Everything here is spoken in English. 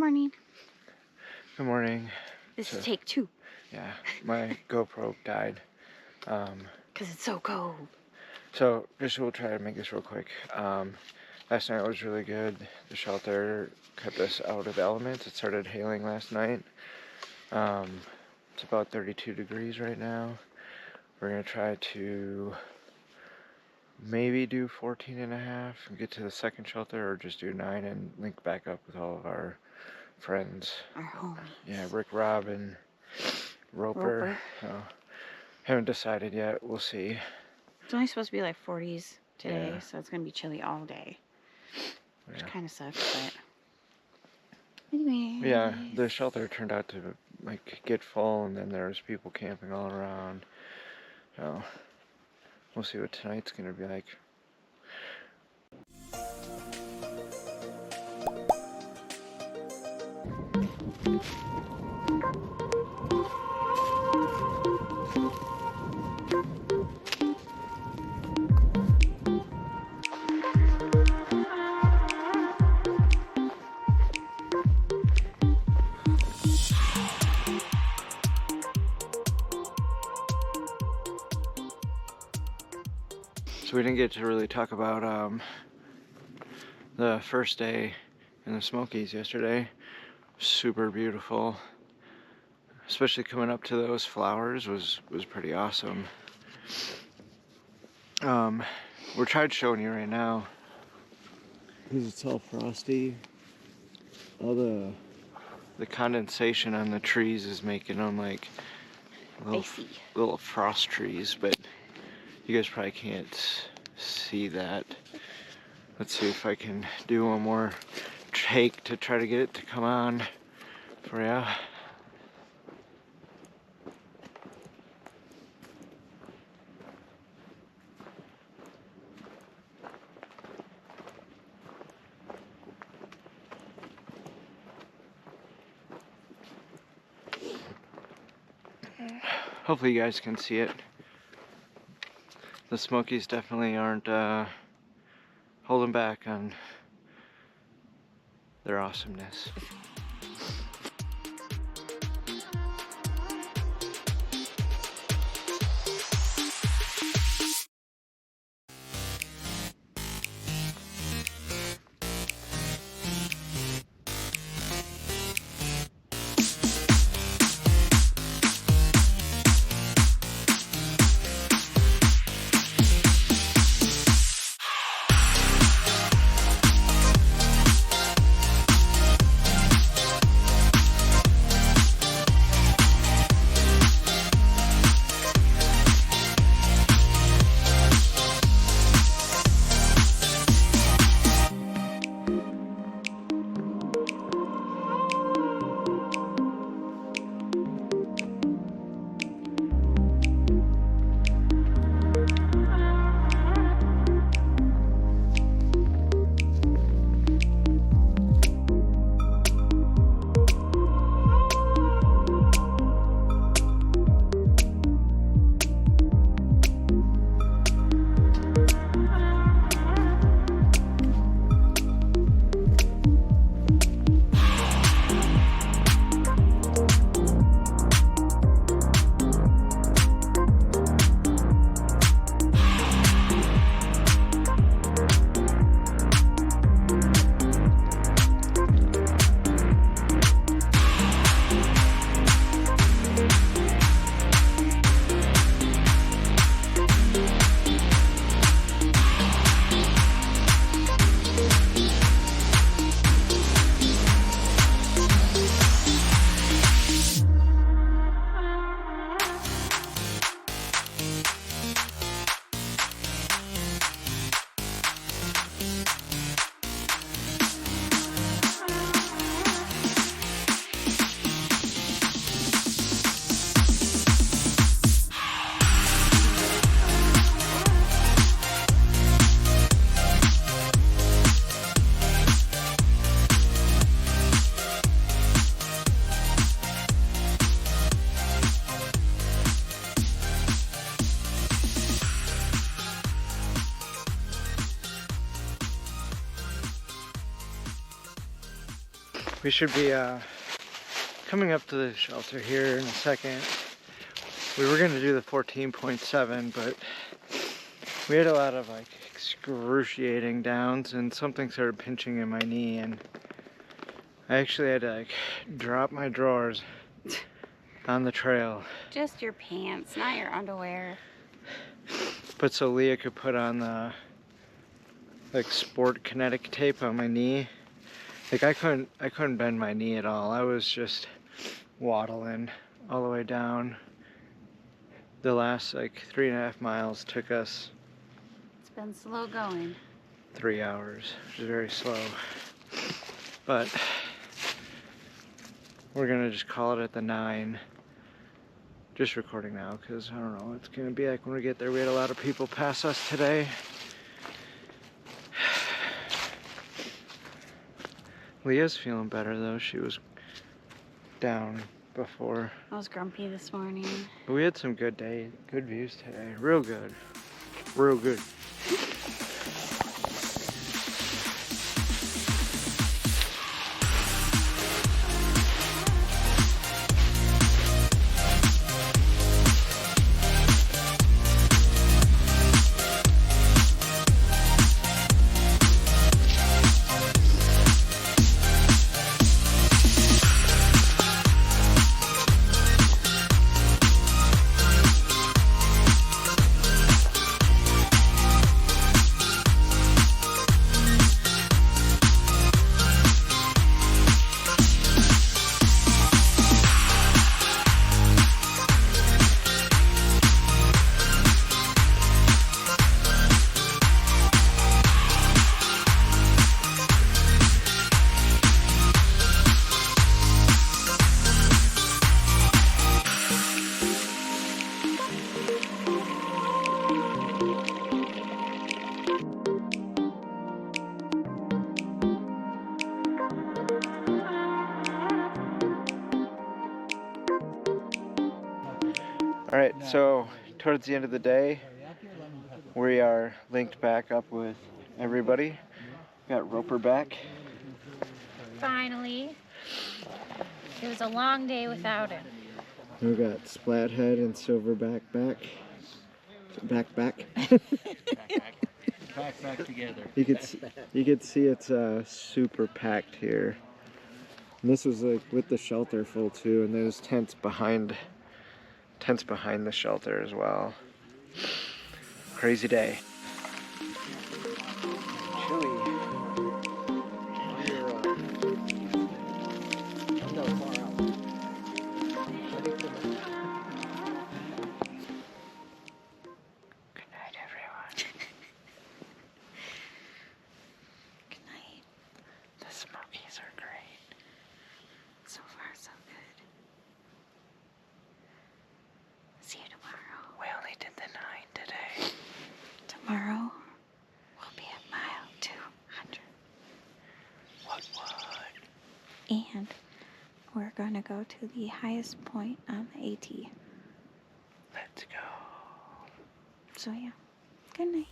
morning. Good morning. This is take 2. Yeah, my GoPro died. Because it's so cold. So, just we'll try to make this real quick. Last night was really good. The shelter kept us out of elements. It started hailing last night. It's about 32 degrees right now. We're going to try to maybe do 14 and a half and get to the second shelter, or just do 9 and link back up with all of our friends. Our homies. Yeah, Rick, Rob, and Roper. Haven't decided yet. We'll see. It's only supposed to be like 40s today, Yeah. so it's going to be chilly all day. Which Yeah. kind of sucks, but anyway. Yeah, the shelter turned out to like get full, and then there was people camping all around. So we'll see what tonight's gonna be like. So we didn't get to really talk about the first day in the Smokies yesterday. Super beautiful. Especially coming up to those flowers was pretty awesome. We're tried showing you right now because it's all frosty. All the condensation on the trees is making them like little frost trees, but you guys probably can't see that. Let's see if I can do one more take to try to get it to come on for ya. Hopefully you guys can see it. The Smokies definitely aren't holding back on their awesomeness. We should be coming up to the shelter here in a second. We were gonna do the 14.7, but we had a lot of like excruciating downs and something started pinching in my knee, and I actually had to like drop my drawers on the trail. Just your pants, not your underwear. But so Leah could put on the like sport kinetic tape on my knee. Like I couldn't bend my knee at all. I was just waddling all the way down. The last like 3.5 miles took us. It's been slow going. 3 hours, which is very slow. But we're gonna just call it at the 9. Just recording now because I don't know what it's gonna be like when we get there. We had a lot of people pass us today. Leah's feeling better though. She was down before. I was grumpy this morning. But we had some good views today. Real good. Real good. Alright, so towards the end of the day, we are linked back up with everybody. Got Roper back. Finally. It was a long day without him. We got Splathead and Silverback back. Back. Back together. You could see it's super packed here. And this was like with the shelter full too, and there's tents behind the shelter as well. Crazy day. Chilly. Good night, everyone. Good night. The Smokies are great. So far, so good. See you tomorrow. We only did the 9 today. Tomorrow, we'll be at mile 200. What? And we're going to go to the highest point on the AT. Let's go. So yeah, good night.